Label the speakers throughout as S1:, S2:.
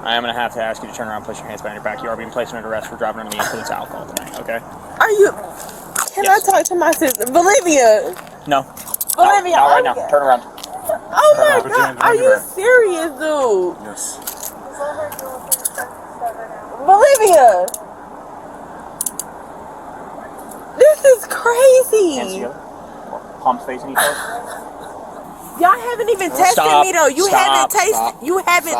S1: I am going to have to ask you to turn around and place your hands behind your back. You are being placed under arrest for driving under the influence of alcohol tonight, okay?
S2: Are you... Can I talk to my sister? Bolivia!
S1: No.
S2: Bolivia,
S1: not right now. Turn around.
S2: Oh my God, are you serious, dude?
S3: Yes.
S2: Bolivia! This is crazy!
S1: Hands together. Palms facing each other.
S2: Y'all haven't even tested me though. You haven't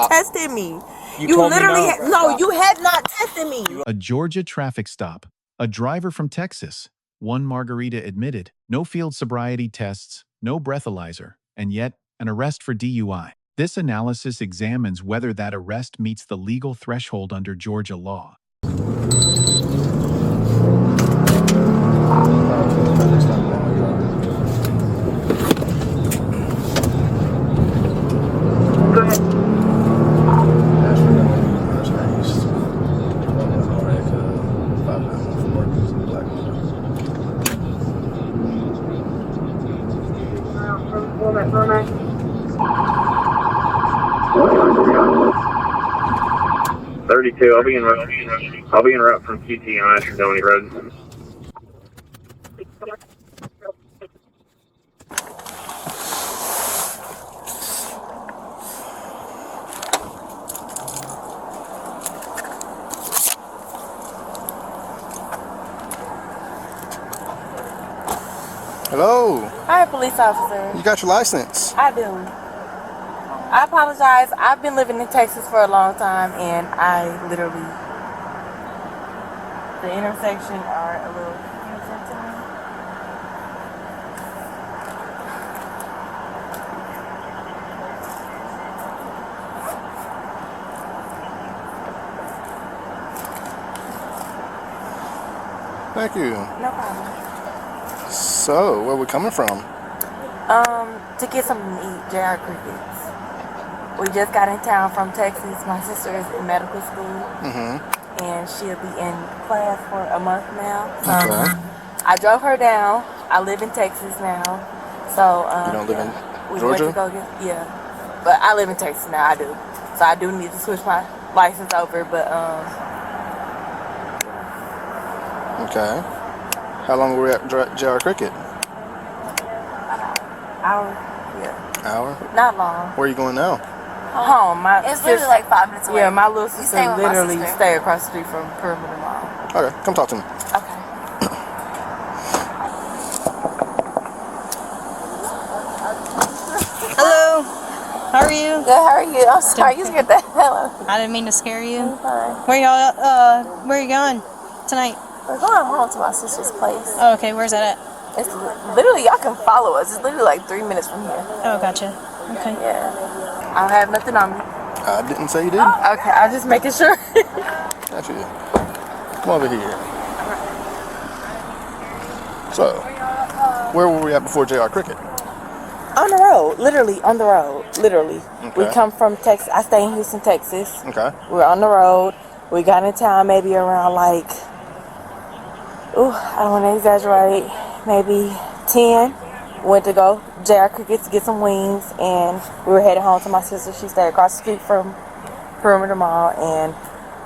S2: tested me. You literally you have not tested me.
S4: A Georgia traffic stop. A driver from Texas. One margarita admitted. No field sobriety tests, no breathalyzer, and yet an arrest for DUI. This analysis examines whether that arrest meets the legal threshold under Georgia law.
S2: Go ahead.
S5: $32. I'll be en route from QT on Ashton Road.
S3: Hello.
S2: Hi, police officer.
S3: You got your license?
S2: I do. I apologize. I've been living in Texas for a long time, and I literally, the intersection are a little confusing to me.
S3: Thank you.
S2: No problem.
S3: So, where are we coming from?
S2: To get something to eat, JR Crickets. We just got in town from Texas. My sister is in medical school, and she'll be in class for a month now.
S3: Okay.
S2: I drove her down. I live in Texas now, so
S3: You don't live in
S2: we
S3: Georgia?
S2: went to go get, but I live in Texas now. I do, so I do need to switch my license over. But
S3: Okay. How long were we at JR Cricket? Hour?
S2: Not long.
S3: Where are you going now?
S2: Home.
S6: It's literally like 5 minutes away.
S2: Yeah, my little sister
S6: stay with my
S2: literally
S6: sister.
S2: stay across the street from Perimeter Mall.
S3: Okay, come talk to me.
S2: Okay.
S6: Hello. How are you?
S2: Good. How are you? I'm sorry. You scared the hell out of me.
S6: I didn't mean to scare you.
S2: I'm fine.
S6: Where are you going tonight?
S2: We're going home to my sister's place.
S6: Oh, okay. Where's that at?
S2: It's literally, y'all can follow us. It's literally like 3 minutes from here.
S6: Oh, gotcha. Okay.
S2: Yeah. I don't have nothing on me.
S3: I didn't say you did.
S2: Okay, I'm just making sure.
S3: Got you. Come over here. So, where were we at before JR Cricket?
S2: On the road. Literally, on the road. Literally.
S3: Okay.
S2: We come from Texas. I stay in Houston, Texas.
S3: Okay.
S2: We're on the road. We got in town maybe around like, I don't want to exaggerate, maybe 10. Went to go JR Crickets to get some wings, and we were headed home to my sister. She stayed across the street from Perimeter Mall, and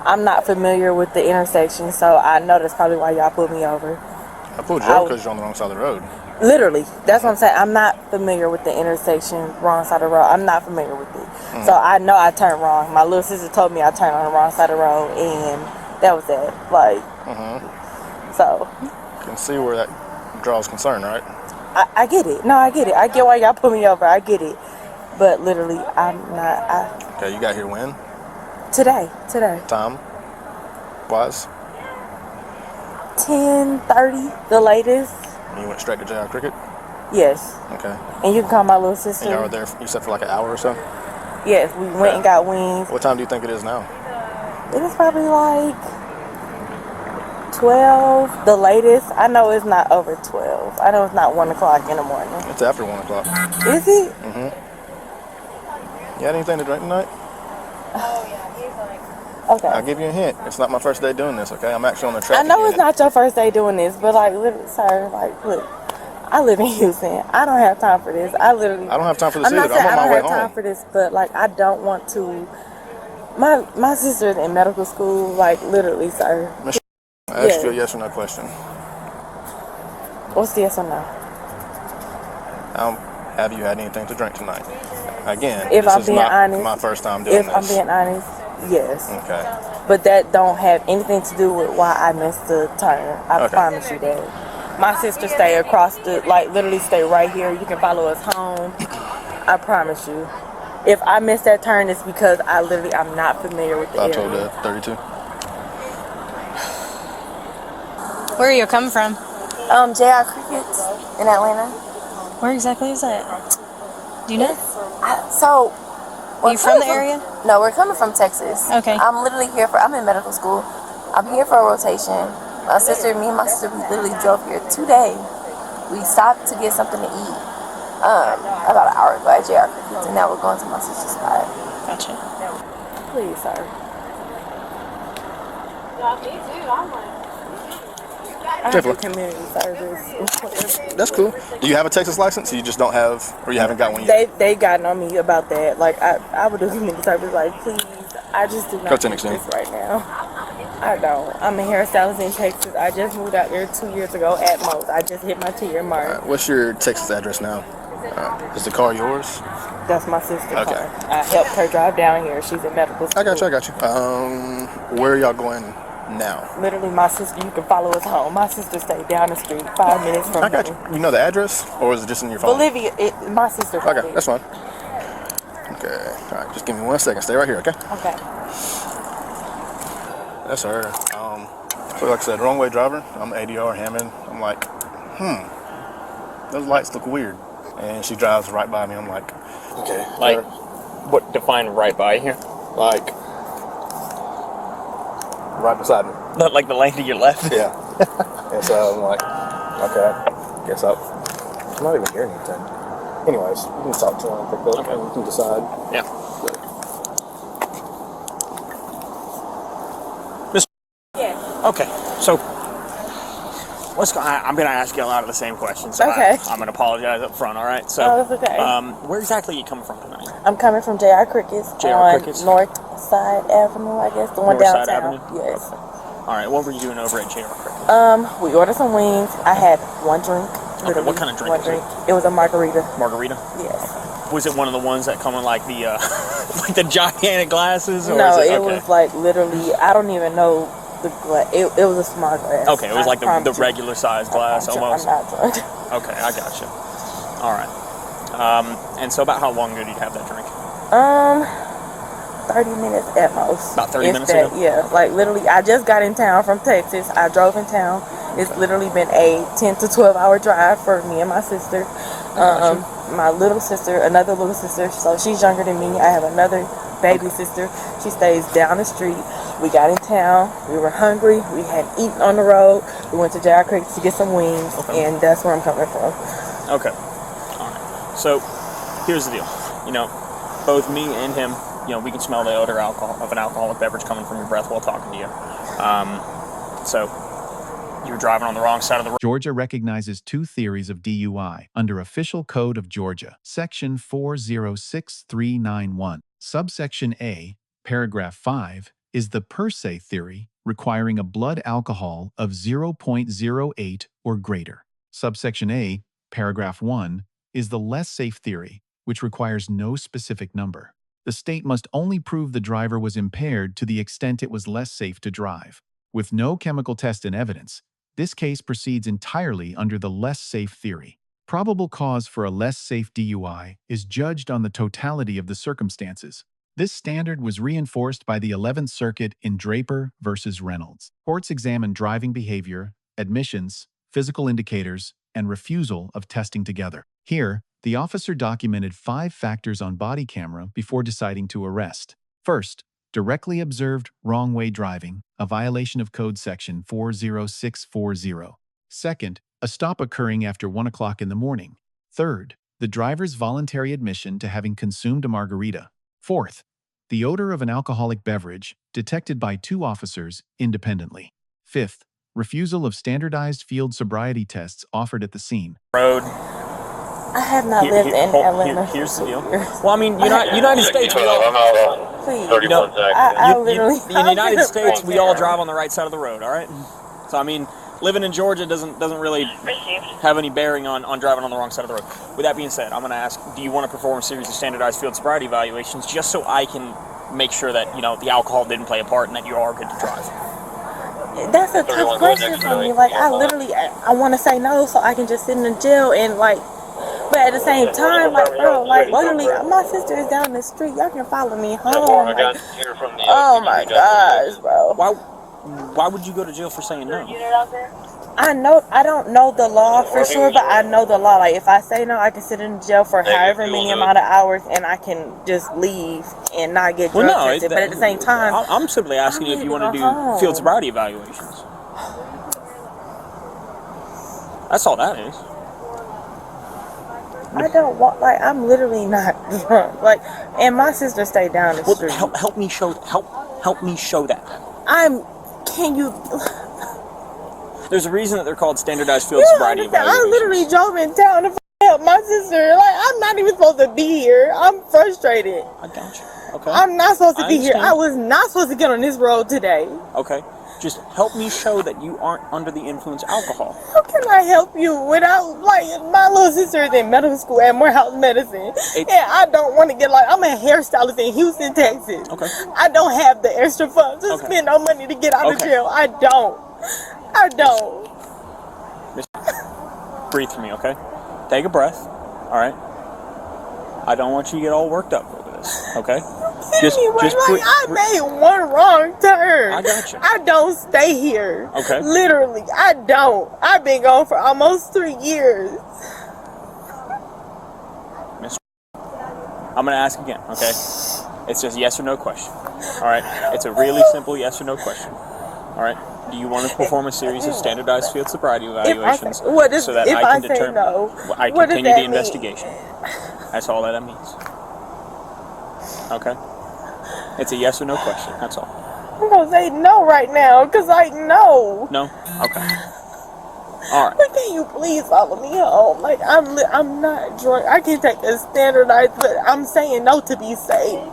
S2: I'm not familiar with the intersection, so I know that's probably why y'all pulled me over.
S3: I pulled you over because you're on the wrong side of the road.
S2: Literally, that's what I'm saying. I'm not familiar with the intersection, wrong side of the road. I'm not familiar with it. So I know I turned wrong. My little sister told me I turned on the wrong side of the road, and that was it. Like, so.
S3: You can see where that draws concern, right?
S2: I get it. No, I get it. I get why y'all put me over. I get it. But literally, I'm not.
S3: Okay, you got here when?
S2: Today.
S3: Time? Was?
S2: 10:30, the latest.
S3: And you went straight to JR Cricket?
S2: Yes.
S3: Okay.
S2: And you can call my little sister.
S3: And you were there, you said, for like an hour or so?
S2: Yes, we went and got wings.
S3: What time do you think it is now?
S2: It was probably like 12, the latest. I know it's not over 12. I know it's not 1 o'clock in the morning.
S3: It's after 1 o'clock.
S2: Is it?
S3: You had anything to drink tonight?
S2: Okay.
S3: I'll give you a hint. It's not my first day doing this, okay? I'm actually on the track.
S2: I know it's not your first day doing this, but like, sir, like, look, I live in Houston. I don't have time for this. I don't
S3: have time for this
S2: I'm not
S3: either.
S2: saying
S3: I'm on my way
S2: I don't have
S3: home.
S2: time for this, but like, I don't want to My sister's in medical school, like literally, sir.
S3: I asked you a yes or no question.
S2: What's the yes or no?
S3: Have you had anything to drink tonight? Again,
S2: If
S3: this
S2: I'm
S3: is
S2: being
S3: not
S2: honest,
S3: my first time doing
S2: If
S3: this.
S2: I'm being honest, yes.
S3: Okay.
S2: But that don't have anything to do with why I missed the turn. I
S3: Okay.
S2: promise you that. My sister stay across the, like literally stay right here. You can follow us home. I promise you. If I missed that turn, it's because I'm not familiar with the
S3: I
S2: area.
S3: told that 32.
S6: Where are you coming from?
S2: J.R. Crickets in Atlanta.
S6: Where exactly is that? Do you know?
S2: Are
S6: you from the area?
S2: No, we're coming from Texas.
S6: Okay.
S2: I'm literally here I'm in medical school. I'm here for a rotation. Me and my sister, we literally drove here today. We stopped to get something to eat about an hour ago at J.R. Crickets, and now we're going to my sister's spot.
S6: Gotcha.
S2: Please, sir. I have a community service.
S3: That's cool. Do you have a Texas license? You just don't have, or you haven't got one yet?
S2: They gotten on me about that. Like I would do community service. Like please, I just do not
S3: Go to
S2: need
S3: next
S2: this right now. I don't. I'm a hairstylist in Texas. I just moved out there 2 years ago at most. I just hit my 2-year mark.
S3: What's your Texas address now? Is the car yours?
S2: That's my sister's
S3: Okay.
S2: car. I helped her drive down here. She's in medical school.
S3: I got you. Where are y'all going now?
S2: Literally, my sister, you can follow us home. My sister stayed down the street 5 minutes from
S3: I got you. You know the address, or is it just in your phone?
S2: Bolivia, my sister.
S3: Okay, that's fine. Okay, all right, just give me 1 second. Stay right here, okay?
S2: Okay.
S3: That's her. So like I said, wrong way driver. I'm ADR Hammond. I'm like, those lights look weird. And she drives right by me. I'm like, okay.
S1: Like, what define right by here?
S3: Like, right beside me.
S1: Not like the lane to your left?
S3: Yeah. And so I'm like, okay, guess I'm not even hearing anything. Anyways, you can talk to her and pick up and you can decide.
S1: Yeah. Okay, so let's go. I'm going to ask you a lot of the same questions. So
S2: Okay.
S1: I'm going to apologize up front, all right? So,
S2: Oh, that's okay.
S1: Where exactly are you coming from tonight?
S2: I'm coming from J.R. Crickets
S1: J.R.
S2: on
S1: Crickets?
S2: Northside Avenue, I guess, the one
S1: Northside
S2: downtown.
S1: Avenue?
S2: Yes.
S1: All right, what were you doing over at J.R. Cricket?
S2: We ordered some wings. I had one drink.
S1: Okay, what kind of drink
S2: One
S1: was it?
S2: drink. It was a margarita.
S1: Margarita?
S2: Yes.
S1: Was it one of the ones that come in like the like the gigantic glasses? Or
S2: No,
S1: is
S2: it was like literally. I don't even know the glass. It was a small glass.
S1: Okay, it was like the
S2: promise you.
S1: regular size glass almost.
S2: I'm not drunk.
S1: Okay, I gotcha. All right. And so about how long ago did you have that drink?
S2: 30 minutes at most.
S1: About 30
S2: If
S1: minutes
S2: that,
S1: ago?
S2: Yeah, like literally, I just got in town from Texas. I drove in town. It's literally been a 10 to 12 hour drive for me and my sister. My little sister, another little sister, so she's younger than me. I have another baby sister. She stays down the street. We got in town. We were hungry. We had eaten on the road. We went to J.R. Creek to get some wings, and that's where I'm coming from.
S1: Okay. All right. So here's the deal. You know, both me and him, you know, we can smell the odor of an alcoholic beverage coming from your breath while talking to you. So you were driving on the wrong side of the road.
S4: Georgia recognizes 2 theories of DUI under Official Code of Georgia, Section 406391. Subsection A, Paragraph 5, is the per se theory requiring a blood alcohol of 0.08 or greater. Subsection A, Paragraph 1, is the less safe theory, which requires no specific number. The state must only prove the driver was impaired to the extent it was less safe to drive. With no chemical test in evidence, this case proceeds entirely under the less safe theory. Probable cause for a less safe DUI is judged on the totality of the circumstances. This standard was reinforced by the 11th Circuit in Draper v. Reynolds. Courts examine driving behavior, admissions, physical indicators, and refusal of testing together. Here, the officer documented 5 factors on body camera before deciding to arrest. First, directly observed wrong-way driving, a violation of Code Section 40640. Second, a stop occurring after 1 o'clock in the morning. Third, the driver's voluntary admission to having consumed a margarita. Fourth, the odor of an alcoholic beverage detected by 2 officers independently. Fifth, refusal of standardized field sobriety tests offered at the scene.
S1: Road.
S2: I have not lived in Atlanta.
S1: Here's the deal. Well, I mean, United States, we all
S2: Please.
S5: 31 seconds.
S2: I literally.
S1: In the United States, we all drive on the right side of the road. All right. So I mean, living in Georgia doesn't really have any bearing on driving on the wrong side of the road. With that being said, I'm going to ask: do you want to perform a series of standardized field sobriety evaluations just so I can make sure that the alcohol didn't play a part and that you are good to drive?
S2: That's a tough question for me. Like, I literally, I want to say no so I can just sit in the jail and, like, but at the same time, like, bro, like, literally, my sister is down the street. Y'all can follow me home. Like, oh my gosh, bro.
S1: Why would you go to jail for saying no?
S2: I don't know the law for sure, but I know the law. Like, if I say no, I can sit in jail for however many amount of hours, and I can just leave and not get drug tested. But at the same time,
S1: I'm simply asking you if you want to do field sobriety evaluations. That's all that is.
S2: I don't want, like, I'm literally not drunk. Like, and my sister stayed down the street.
S1: Help me show that.
S2: Can you?
S1: There's a reason that they're called standardized field sobriety evaluations.
S2: I literally drove in town to help my sister. Like, I'm not even supposed to be here. I'm frustrated.
S1: I got you. Okay.
S2: I'm not supposed to be here.
S1: understand.
S2: I was not supposed to get on this road today.
S1: Okay. Just help me show that you aren't under the influence of alcohol.
S2: How can I help you without, like, my little sister is in medical school at Morehouse Medicine, and I don't want to get, like, I'm a hairstylist in Houston, Texas.
S1: Okay.
S2: I don't have the extra funds to spend no money to get out of jail. I don't.
S1: Breathe for me, okay? Take a breath. All right. I don't want you to get all worked up over this, okay?
S2: I made one wrong turn.
S1: I got you.
S2: I don't stay here.
S1: Okay.
S2: Literally, I don't. I've been gone for almost 3 years.
S1: Miss, I'm gonna ask again, okay? It's just yes or no question. All right. It's a really simple yes or no question. All right. Do you want to perform a series of standardized field sobriety evaluations so that I can determine? I continue the investigation. That's all that means. Okay. It's a yes or no question. That's all.
S2: I'm gonna say no right now, cause I know.
S1: No. Okay. All right.
S2: But can you please follow me home? Like, I'm not drunk. I can take a standardized, but I'm saying no to be safe.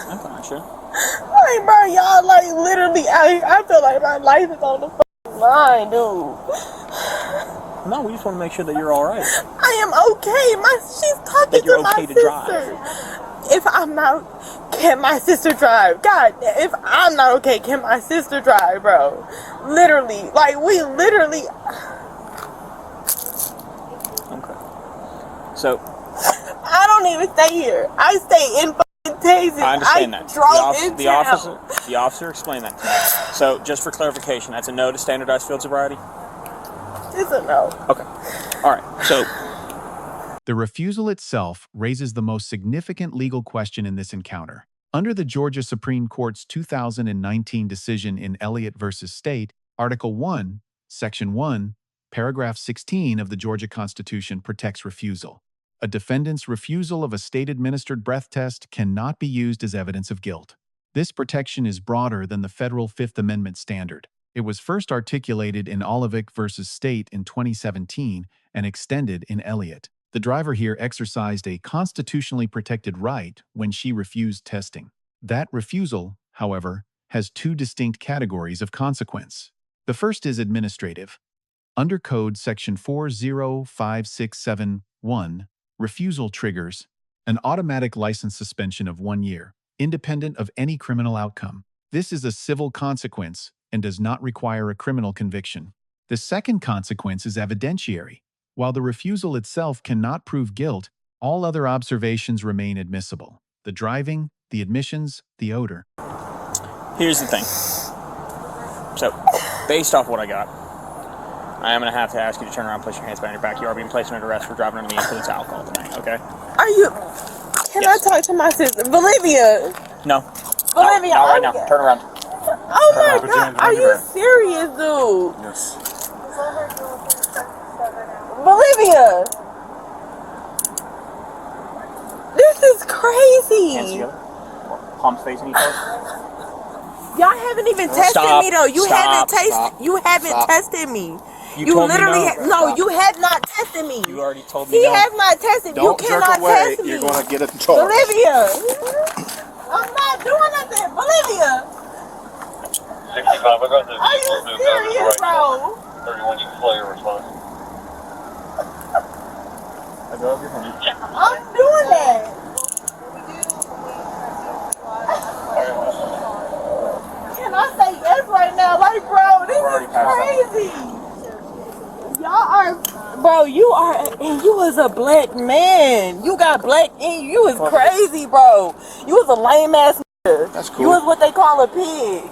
S1: I got you.
S2: Like, bro, y'all, like, literally, I feel like my life is on the fucking line, dude.
S1: No, we just want to make sure that you're all right.
S2: I am okay. She's talking to my sister. If I'm not, can my sister drive? God, if I'm not okay, can my sister drive, bro? Literally, like, we literally.
S1: Okay. So.
S2: I don't even stay here. I stay in Texas.
S1: I understand that. The officer explained that to me. So, just for clarification, that's a no to standardized field sobriety?
S2: It's a no.
S1: Okay. All right. So.
S4: The refusal itself raises the most significant legal question in this encounter. Under the Georgia Supreme Court's 2019 decision in Elliott v. State, Article 1, Section 1, Paragraph 16 of the Georgia Constitution protects refusal. A defendant's refusal of a state-administered breath test cannot be used as evidence of guilt. This protection is broader than the federal Fifth Amendment standard. It was first articulated in Olivic v. State in 2017 and extended in Elliott. The driver here exercised a constitutionally protected right when she refused testing. That refusal, however, has two distinct categories of consequence. The first is administrative. Under Code Section 405671, refusal triggers an automatic license suspension of 1 year, independent of any criminal outcome. This is a civil consequence and does not require a criminal conviction. The second consequence is evidentiary. While the refusal itself cannot prove guilt, all other observations remain admissible. The driving, the admissions, the odor.
S1: Here's the thing. So, based off what I got, I am going to have to ask you to turn around and place your hands behind your back. You are being placed under arrest for driving under the influence of alcohol tonight, okay?
S2: Can I talk to my sister? Bolivia!
S1: No.
S2: Bolivia!
S1: Not right now. Turn around.
S2: Oh my God, are you serious, dude?
S3: Yes.
S2: Bolivia! This is crazy!
S1: Hands together. Palms facing each other.
S2: Y'all haven't even tested me though. You haven't tested me. You literally you have not tested me.
S1: You already told me.
S2: He has not tested me. You cannot test me.
S3: You're going to get it in trouble.
S2: Bolivia! I'm not doing nothing. Bolivia.
S5: 65, I got this.
S2: Are you serious, bro?
S5: 31, you can play your response.
S1: I go over your hand.
S2: I'm doing that. Can I say yes right now? Like, bro, this is crazy. Y'all are, bro, you are, and you was a black man. You got black in you. You was crazy, bro. You was a lame ass nigga.
S3: That's cool.
S2: You was what they call a pig.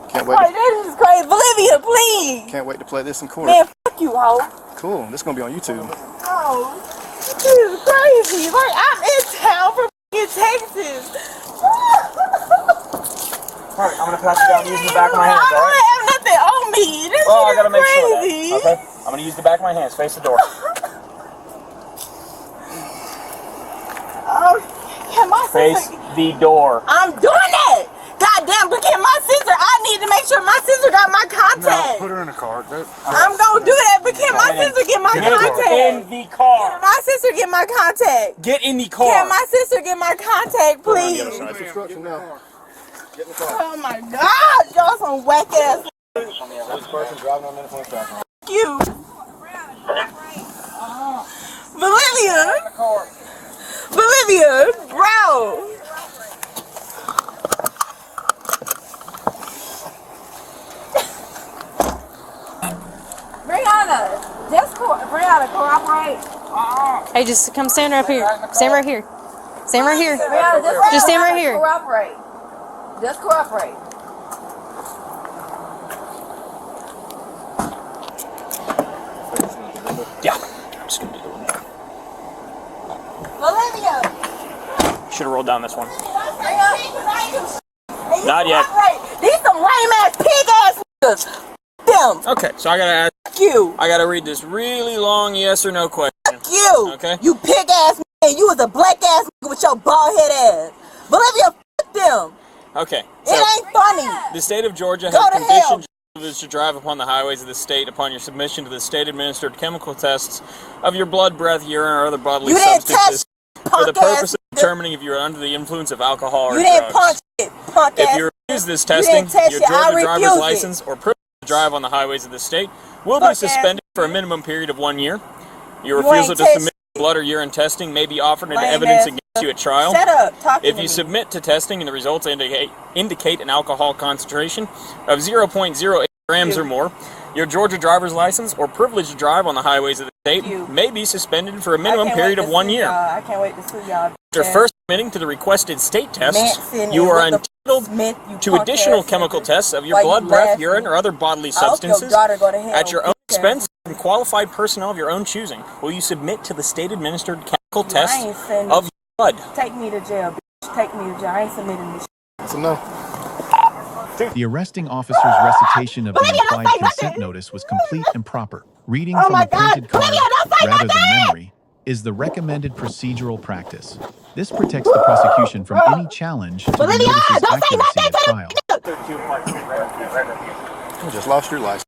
S3: Can't wait.
S2: Like, that is crazy. Bolivia, please.
S3: Can't wait to play this in court.
S2: Man, fuck you, ho.
S3: Cool. This is gonna be on YouTube.
S2: Oh, this is crazy. Like, I'm in town from Texas.
S1: Alright, I'm gonna pass it down using the back of my hands,
S2: I
S1: alright?
S2: don't have nothing on me. This
S1: Well, I
S2: shit
S1: gotta
S2: is
S1: make sure of
S2: crazy.
S1: that. Okay? I'm gonna use the back of my hands. Face the door.
S2: Oh, can my
S1: Face
S2: sister?
S1: the door.
S2: I'm doing it. Goddamn, look at my sister. I need to make sure my sister got my contact.
S3: her in the car.
S2: I'm gonna do that, but can my sister get my
S1: Get in
S2: contact?
S1: the car.
S2: Can my sister get my contact?
S1: Get in the car.
S2: Can my sister get my contact, please?
S3: Instruction now. Get in the car.
S2: Oh my God, y'all some whack ass.
S3: This person driving on minutes on traffic.
S2: You, Bolivia, bro. Brianna, cooperate.
S6: Hey, just come stand up here. Stand right here. Stand right here.
S2: Brianna,
S6: Just stand right here.
S2: Cooperate. Just cooperate.
S1: Yeah. I'm just gonna do the window.
S2: Bolivia.
S1: Should have rolled down this one.
S2: Brianna.
S1: Not yet.
S2: These some lame ass pig ass niggas. Them.
S1: Okay, so I gotta ask.
S2: Fuck you.
S1: I gotta read this really long yes or no question.
S2: Fuck you.
S1: Okay.
S2: You pig ass nigga. You was a black ass nigga with your bald head ass. Bolivia, fuck them.
S1: Okay. So
S2: It ain't funny.
S1: the state of Georgia
S2: Go
S1: has
S2: to
S1: conditioned drivers to drive upon the highways of the state upon your submission to the state-administered chemical tests of your blood, breath, urine, or other bodily
S2: You didn't
S1: substances
S2: touch
S1: for the
S2: punk
S1: purpose
S2: ass
S1: of determining if you are under the influence of alcohol or
S2: You didn't
S1: drugs.
S2: punch it, punk
S1: If
S2: ass.
S1: you refuse this
S2: You
S1: testing,
S2: didn't test
S1: your
S2: it. I
S1: Georgia driver's
S2: refuse it.
S1: license or privilege to drive on the highways of the state will
S2: Fuck
S1: be
S2: ass
S1: suspended for a
S2: nigga.
S1: minimum period of 1 year. Your
S2: You
S1: refusal
S2: ain't
S1: to
S2: test
S1: submit blood or urine testing may be offered into
S2: Lame
S1: evidence
S2: ass
S1: against you at trial.
S2: Shut up. Talking
S1: If
S2: to
S1: you
S2: me.
S1: submit to testing and the results indicate an alcohol concentration of 0.08 grams or more, your Georgia driver's license or privilege to drive on the highways of the state may be suspended for a minimum period of 1 year.
S2: I can't wait to see y'all.
S1: After first submitting to the requested state tests,
S2: Manson
S1: you
S2: and
S1: are
S2: what the
S1: entitled
S2: Smith, you
S1: to
S2: punk
S1: additional
S2: ass
S1: chemical
S2: nigga.
S1: tests of your
S2: Why you
S1: blood, breath,
S2: laughing?
S1: urine, or other bodily
S2: I hope your
S1: substances
S2: daughter go to hell,
S1: at your own
S2: bitch ass.
S1: expense from qualified personnel of your own choosing. Will you submit to the state-administered chemical tests
S2: ain't sending-
S1: of your blood?
S2: Take me to jail, bitch. Take me to jail. I ain't submitting this.
S3: That's a no.
S4: The arresting officer's recitation of the
S2: Bolivia, don't
S4: implied
S2: say
S4: consent
S2: nothing.
S4: notice was complete and proper. Reading
S2: Oh
S4: from
S2: my
S4: a printed
S2: God,
S4: card,
S2: Bolivia, don't say
S4: rather than
S2: nothing.
S4: memory, is the recommended procedural practice. This protects the prosecution from any challenge to the
S2: Bolivia,
S4: notice's
S2: don't say
S4: accuracy
S2: nothing
S4: at
S2: to
S4: trial.
S3: You just lost your license.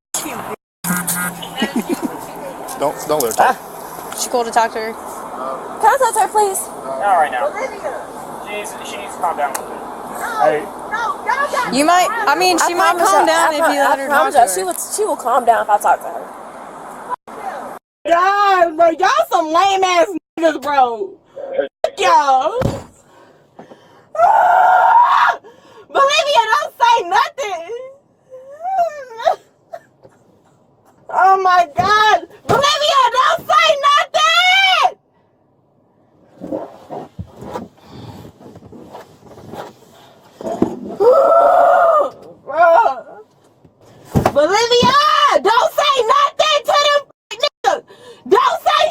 S3: don't let her talk.
S6: She cool to talk to her.
S2: Can I talk to her, please?
S1: All right now. She needs to calm down a little bit. Hey.
S6: You might. I mean, she might calm down if you let her talk to her.
S2: She will calm down if I talk to her. God, bro, y'all some lame ass niggas, bro. Y'all. Bolivia, don't say nothing. Oh my God, Bolivia, don't say nothing. Bolivia, don't say nothing to them niggas. Don't say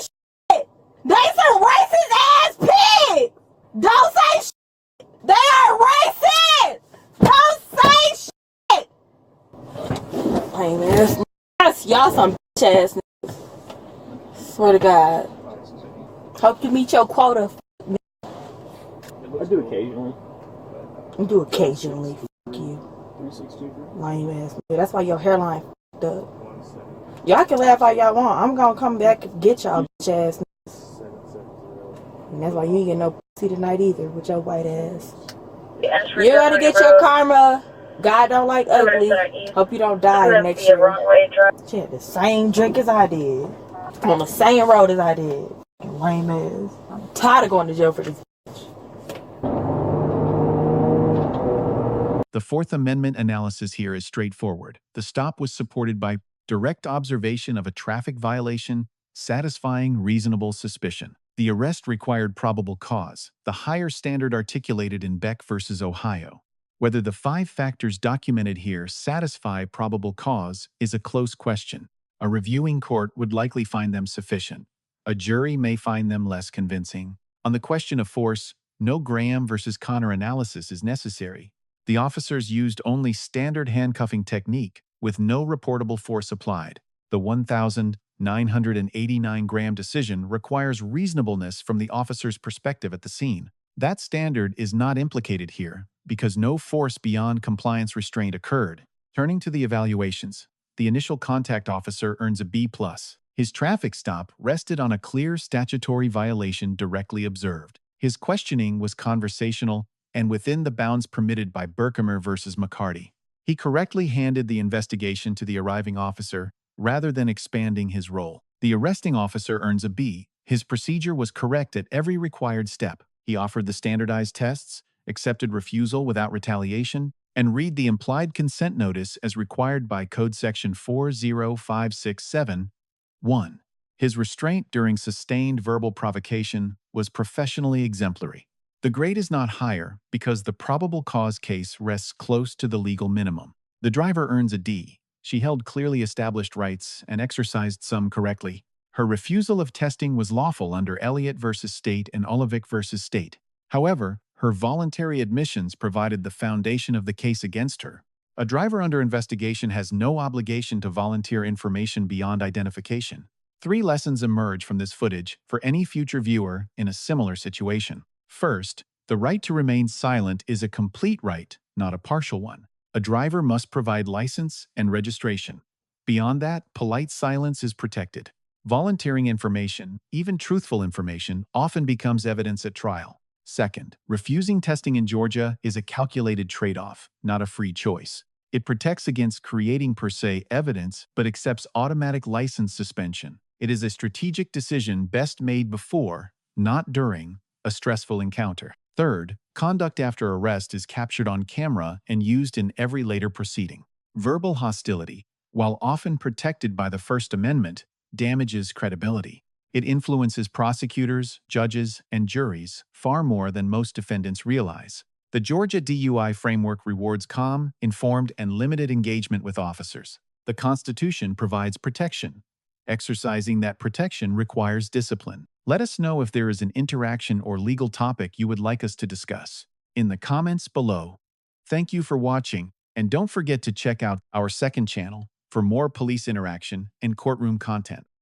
S2: shit. They some racist ass pigs. Don't say shit. They are racist. Don't say shit. Lame ass niggas. Y'all some bitch ass niggas. Swear to God. Hope you meet your quota.
S1: I do occasionally.
S2: You do occasionally. Fuck you.
S1: 363.
S2: Lame ass nigga. That's why your hairline fucked up. Y'all can laugh all y'all want. I'm gonna come back and get y'all bitch ass niggas. And that's why you ain't get no pussy tonight either with your white ass. You gotta get your karma. God don't like ugly. Hope you don't die next year. She had the same drink as I did. On the same road as I did. Lame ass. I'm tired of going to jail for this.
S4: The Fourth Amendment analysis here is straightforward. The stop was supported by direct observation of a traffic violation, satisfying reasonable suspicion. The arrest required probable cause, the higher standard articulated in Beck versus Ohio. Whether the 5 factors documented here satisfy probable cause is a close question. A reviewing court would likely find them sufficient. A jury may find them less convincing. On the question of force, no Graham versus Connor analysis is necessary. The officers used only standard handcuffing technique with no reportable force applied. The 1,989 Graham decision requires reasonableness from the officer's perspective at the scene. That standard is not implicated here because no force beyond compliance restraint occurred. Turning to the evaluations, the initial contact officer earns a B+. His traffic stop rested on a clear statutory violation directly observed. His questioning was conversational and within the bounds permitted by Berkemer versus McCarty. He correctly handed the investigation to the arriving officer rather than expanding his role. The arresting officer earns a B. His procedure was correct at every required step. He offered the standardized tests, accepted refusal without retaliation, and read the implied consent notice as required by Code Section 40567(1). His restraint during sustained verbal provocation was professionally exemplary. The grade is not higher because the probable cause case rests close to the legal minimum. The driver earns a D. She held clearly established rights and exercised some correctly. Her refusal of testing was lawful under Elliott versus State and Olivic versus State. However, her voluntary admissions provided the foundation of the case against her. A driver under investigation has no obligation to volunteer information beyond identification. 3 lessons emerge from this footage for any future viewer in a similar situation. First, the right to remain silent is a complete right, not a partial one. A driver must provide license and registration. Beyond that, polite silence is protected. Volunteering information, even truthful information, often becomes evidence at trial. Second, refusing testing in Georgia is a calculated trade-off, not a free choice. It protects against creating per se evidence, but accepts automatic license suspension. It is a strategic decision best made before, not during, a stressful encounter. Third, conduct after arrest is captured on camera and used in every later proceeding. Verbal hostility, while often protected by the First Amendment, damages credibility. It influences prosecutors, judges, and juries far more than most defendants realize. The Georgia DUI framework rewards calm, informed, and limited engagement with officers. The Constitution provides protection. Exercising that protection requires discipline. Let us know if there is an interaction or legal topic you would like us to discuss in the comments below. Thank you for watching, and don't forget to check out our second channel for more police interaction and courtroom content.